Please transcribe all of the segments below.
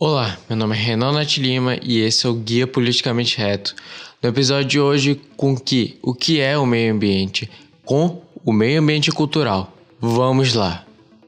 Olá, meu nome é Renan Nath Lima e esse é o Guia Politicamente Reto. No episódio de hoje, o que é o meio ambiente? Com o meio ambiente cultural. Vamos lá!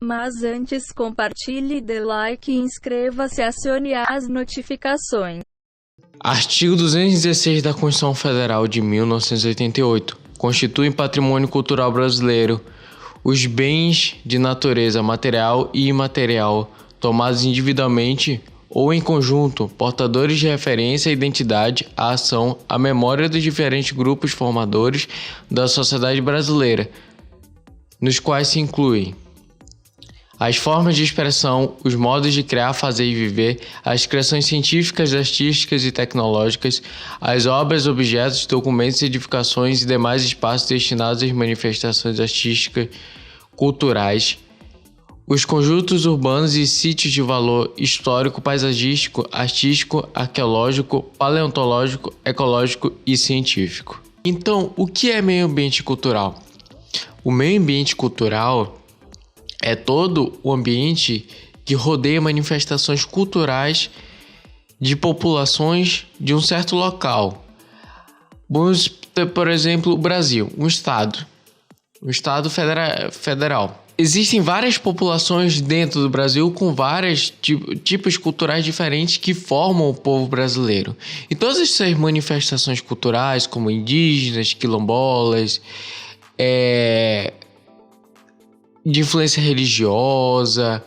Mas antes, compartilhe, dê like e inscreva-se e acione as notificações. Artigo 216 da Constituição Federal de 1988 constitui patrimônio cultural brasileiro os bens de natureza material e imaterial tomados individualmente ou em conjunto, portadores de referência à identidade, à ação, à memória dos diferentes grupos formadores da sociedade brasileira, nos quais se incluem as formas de expressão, os modos de criar, fazer e viver, as criações científicas, artísticas e tecnológicas, as obras, objetos, documentos, edificações e demais espaços destinados às manifestações artísticas, culturais, os conjuntos urbanos e sítios de valor histórico, paisagístico, artístico, arqueológico, paleontológico, ecológico e científico. Então, o que é meio ambiente cultural? O meio ambiente cultural é todo o ambiente que rodeia manifestações culturais de populações de um certo local. Vamos ter, por exemplo, o Brasil, um estado federal. Existem várias populações dentro do Brasil com vários tipos culturais diferentes que formam o povo brasileiro. E todas essas manifestações culturais, como indígenas, quilombolas, de influência religiosa,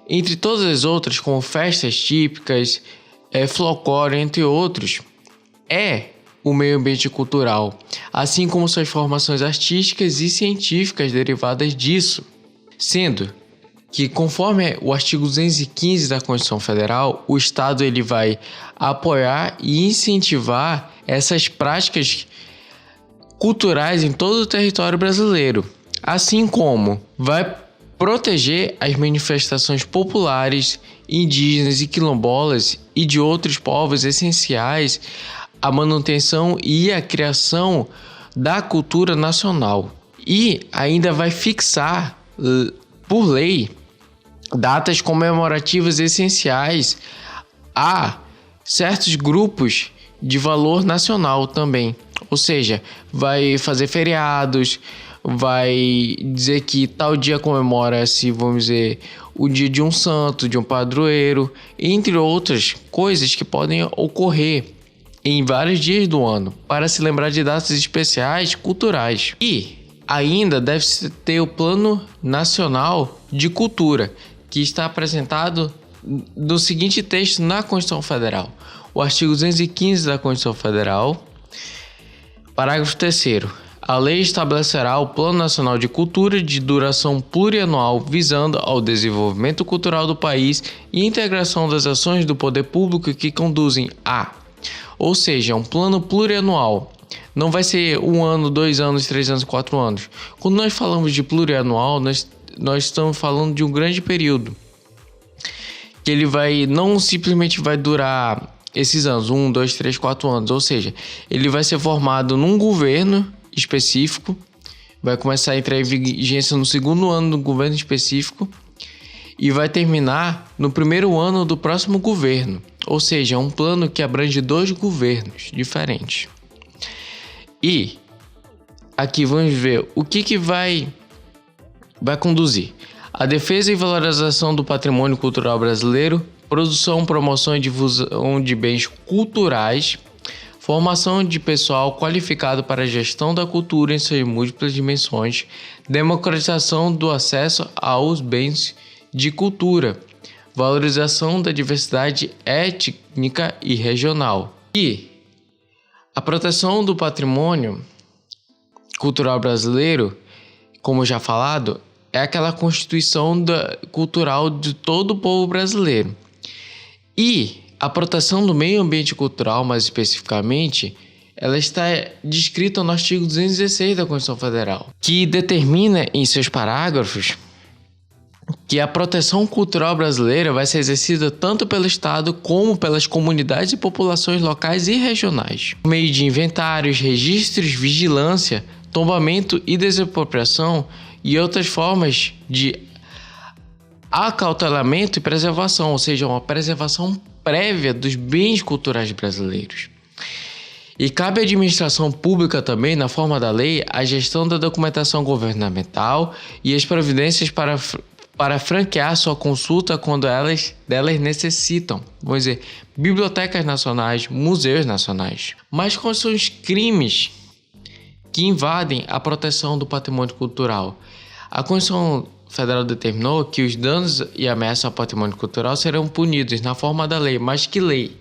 entre todas as outras, como festas típicas, folclore, entre outros, é o meio ambiente cultural, assim como suas formações artísticas e científicas derivadas disso. Sendo que, conforme o artigo 215 da Constituição Federal, o Estado ele vai apoiar e incentivar essas práticas culturais em todo o território brasileiro, assim como vai proteger as manifestações populares, indígenas e quilombolas e de outros povos essenciais à manutenção e à criação da cultura nacional. E ainda vai fixar, por lei, datas comemorativas essenciais a certos grupos de valor nacional também. Ou seja, vai fazer feriados, vai dizer que tal dia comemora-se, vamos dizer, o dia de um santo, de um padroeiro, entre outras coisas que podem ocorrer em vários dias do ano, para se lembrar de datas especiais culturais. E ainda deve-se ter o Plano Nacional de Cultura, que está apresentado no seguinte texto na Constituição Federal. O artigo 215 da Constituição Federal, parágrafo 3º. A lei estabelecerá o Plano Nacional de Cultura de duração plurianual visando ao desenvolvimento cultural do país e integração das ações do poder público que conduzem a... Ou seja, um plano plurianual. Não vai ser 1 ano, 2 anos, 3 anos, 4 anos. Quando nós falamos de plurianual, nós estamos falando de um grande período. Que ele não simplesmente vai durar esses anos, 1, 2, 3, 4 anos. Ou seja, ele vai ser formado num governo específico, vai começar a entrar em vigência no 2º ano do governo específico e vai terminar no 1º ano do próximo governo. Ou seja, é um plano que abrange 2 governos diferentes. E aqui vamos ver o que vai conduzir. A defesa e valorização do patrimônio cultural brasileiro, produção, promoção e difusão de bens culturais, formação de pessoal qualificado para a gestão da cultura em suas múltiplas dimensões, democratização do acesso aos bens de cultura, valorização da diversidade étnica e regional. E a proteção do patrimônio cultural brasileiro, como já falado, é aquela constituição cultural de todo o povo brasileiro. E a proteção do meio ambiente cultural, mais especificamente, ela está descrita no artigo 216 da Constituição Federal, que determina em seus parágrafos que a proteção cultural brasileira vai ser exercida tanto pelo Estado como pelas comunidades e populações locais e regionais, por meio de inventários, registros, vigilância, tombamento e desapropriação e outras formas de acautelamento e preservação, ou seja, uma preservação prévia dos bens culturais brasileiros. E cabe à administração pública também, na forma da lei, a gestão da documentação governamental e as providências para franquear sua consulta quando delas necessitam. Vamos dizer, bibliotecas nacionais, museus nacionais. Mas quais são os crimes que invadem a proteção do patrimônio cultural? A Constituição Federal determinou que os danos e ameaças ao patrimônio cultural serão punidos na forma da lei. Mas que lei?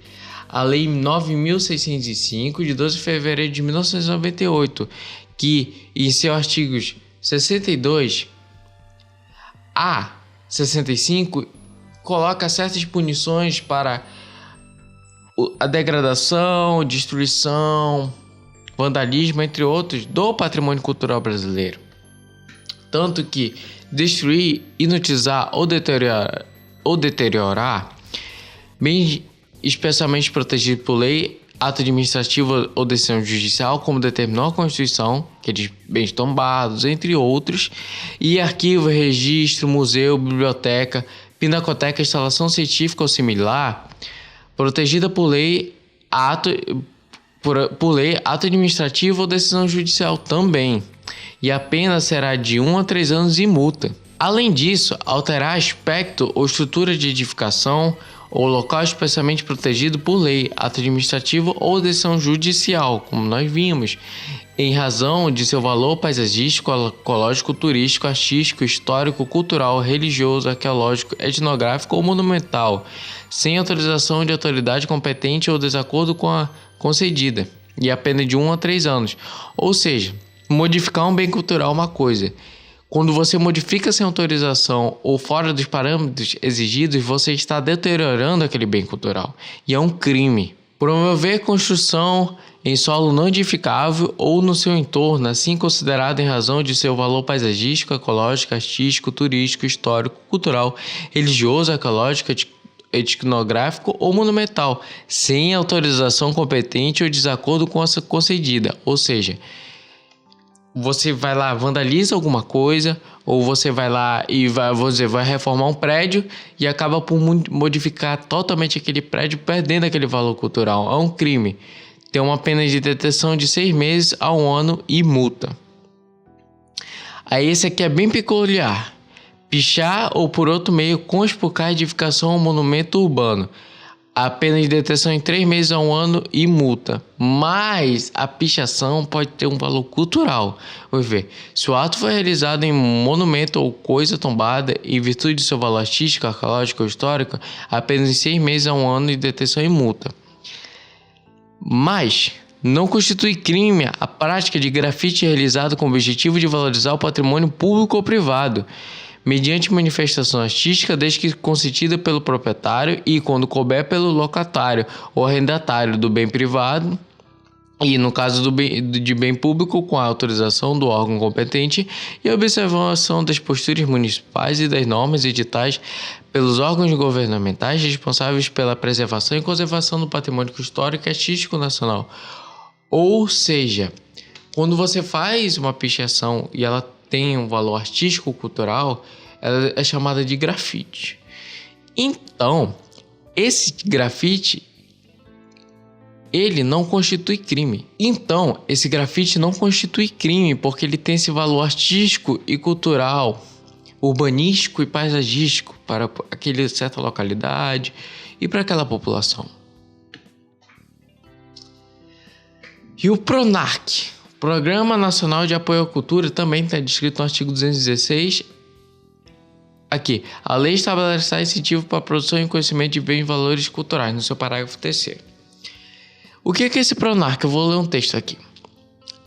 A Lei 9.605, de 12 de fevereiro de 1998, que, em seus artigos 62 a 65, coloca certas punições para a degradação, destruição, vandalismo, entre outros, do patrimônio cultural brasileiro. Tanto que destruir, inutilizar ou deteriorar bens especialmente protegidos por lei, ato administrativo ou decisão judicial, como determinou a Constituição, aqueles bens tombados, entre outros, e arquivo, registro, museu, biblioteca, pinacoteca, instalação científica ou similar, protegida por lei, ato administrativo ou decisão judicial também, e a pena será de 1 a 3 anos e multa. Além disso, alterar aspecto ou estrutura de edificação ou local especialmente protegido por lei, ato administrativo ou decisão judicial, como nós vimos, em razão de seu valor paisagístico, ecológico, turístico, artístico, histórico, cultural, religioso, arqueológico, etnográfico ou monumental, sem autorização de autoridade competente ou desacordo com a concedida, e a pena de 1 a 3 anos. Ou seja, modificar um bem cultural é uma coisa. Quando você modifica sem autorização ou fora dos parâmetros exigidos, você está deteriorando aquele bem cultural. E é um crime. Promover construção em solo não edificável ou no seu entorno, assim considerado em razão de seu valor paisagístico, ecológico, artístico, turístico, histórico, cultural, religioso, arqueológico, etnográfico ou monumental, sem autorização competente ou desacordo com a concedida. Ou seja, você vai lá, vandaliza alguma coisa, ou você vai lá e vai reformar um prédio e acaba por modificar totalmente aquele prédio, perdendo aquele valor cultural. É um crime. Tem uma pena de detenção de 6 meses a 1 ano e multa. Aí esse aqui é bem peculiar. Pichar ou por outro meio conspurcar edificação ou monumento urbano. A pena de detenção em 3 meses a 1 ano e multa. Mas a pichação pode ter um valor cultural. Vamos ver. Se o ato foi realizado em monumento ou coisa tombada, em virtude de seu valor artístico, arqueológico ou histórico, apenas em 6 meses a 1 ano de detenção e multa. Mas não constitui crime a prática de grafite realizado com o objetivo de valorizar o patrimônio público ou privado, mediante manifestação artística, desde que consentida pelo proprietário e, quando couber, pelo locatário ou arrendatário do bem privado, e, no caso de bem público, com a autorização do órgão competente e a observação das posturas municipais e das normas editais pelos órgãos governamentais responsáveis pela preservação e conservação do patrimônio histórico e artístico nacional. Ou seja, quando você faz uma pichação e ela tem um valor artístico-cultural, ela é chamada de grafite. Então, esse grafite, ele não constitui crime. Então, esse grafite não constitui crime, porque ele tem esse valor artístico e cultural, urbanístico e paisagístico para aquela certa localidade e para aquela população. E o PRONAC, Programa Nacional de Apoio à Cultura, também está descrito no artigo 216. Aqui, a lei estabelecerá incentivo para a produção e conhecimento de bens e valores culturais, no seu parágrafo 3º. O que é esse PRONAC? Eu vou ler um texto aqui.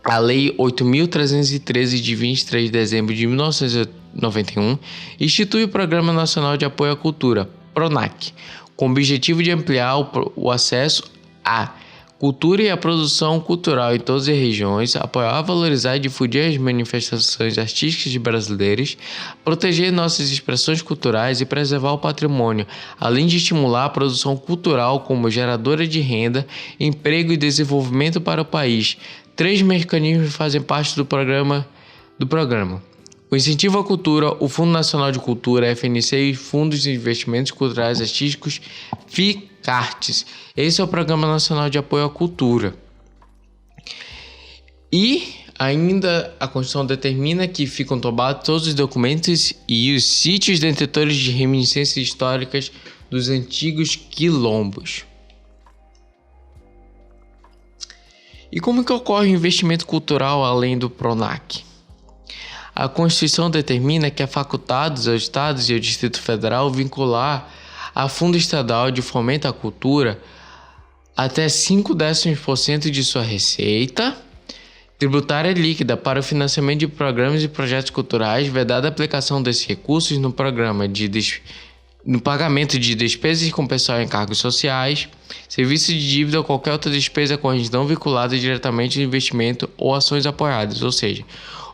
A Lei 8.313, de 23 de dezembro de 1991, institui o Programa Nacional de Apoio à Cultura, PRONAC, com o objetivo de ampliar o acesso à cultura e a produção cultural em todas as regiões, apoiar, valorizar e difundir as manifestações artísticas brasileiras, proteger nossas expressões culturais e preservar o patrimônio, além de estimular a produção cultural como geradora de renda, emprego e desenvolvimento para o país. 3 mecanismos fazem parte do programa. O incentivo à cultura, o Fundo Nacional de Cultura, FNC e Fundos de Investimentos Culturais Artísticos, FICARTES. Esse é o Programa Nacional de Apoio à Cultura. E ainda a Constituição determina que ficam tombados todos os documentos e os sítios detentores de reminiscências históricas dos antigos quilombos. E como que ocorre o investimento cultural além do PRONAC? A Constituição determina que é facultados aos Estados e ao Distrito Federal vincular a Fundo Estadual de Fomento à Cultura até 0,5% de sua receita tributária líquida para o financiamento de programas e projetos culturais, vedada a aplicação desses recursos no pagamento de despesas com pessoal em encargos sociais, serviço de dívida ou qualquer outra despesa corrente não vinculada diretamente ao investimento ou ações apoiadas. Ou seja,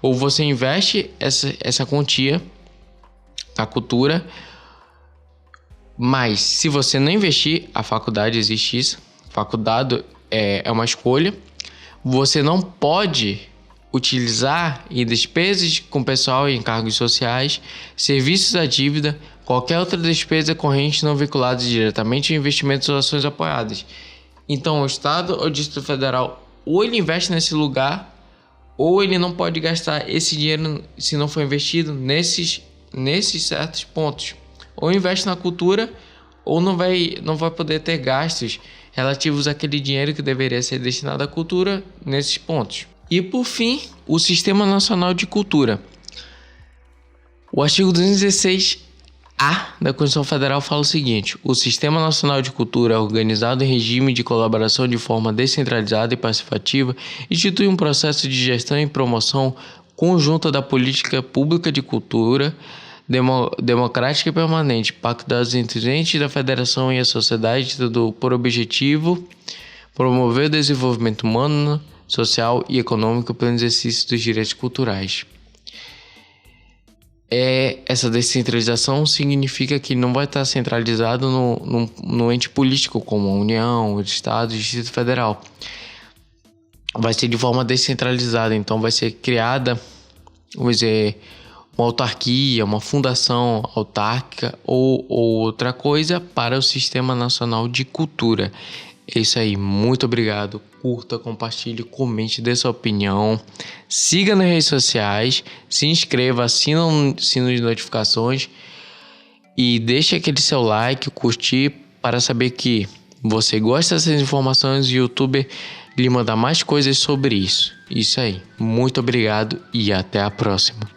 ou você investe essa quantia na cultura, mas se você não investir, a faculdade existe isso, faculdade é uma escolha, você não pode utilizar em despesas com pessoal e encargos sociais, serviços à dívida, qualquer outra despesa corrente não vinculada diretamente a investimentos ou ações apoiadas. Então, o Estado ou o Distrito Federal, ou ele investe nesse lugar, ou ele não pode gastar esse dinheiro se não for investido nesses certos pontos. Ou investe na cultura, ou não vai poder ter gastos relativos àquele dinheiro que deveria ser destinado à cultura nesses pontos. E por fim, o Sistema Nacional de Cultura. O artigo 216-A da Constituição Federal fala o seguinte: o Sistema Nacional de Cultura é organizado em regime de colaboração de forma descentralizada e participativa, institui um processo de gestão e promoção conjunta da política pública de cultura, democrática e permanente, pactuados entre os entes da federação e a sociedade, tendo por objetivo promover o desenvolvimento humano, social e econômico pelo exercício dos direitos culturais. Essa descentralização significa que não vai estar centralizado no ente político como a União, os Estados e o Distrito Federal. Vai ser de forma descentralizada, então vai ser criada, vamos dizer, uma autarquia, uma fundação autárquica ou outra coisa para o Sistema Nacional de Cultura. É isso aí, muito obrigado. Curta, compartilhe, comente, dê sua opinião. Siga nas redes sociais, se inscreva, assina o sino de notificações e deixe aquele seu like, curtir para saber que você gosta dessas informações e o YouTube lhe manda mais coisas sobre isso. Isso aí, muito obrigado e até a próxima.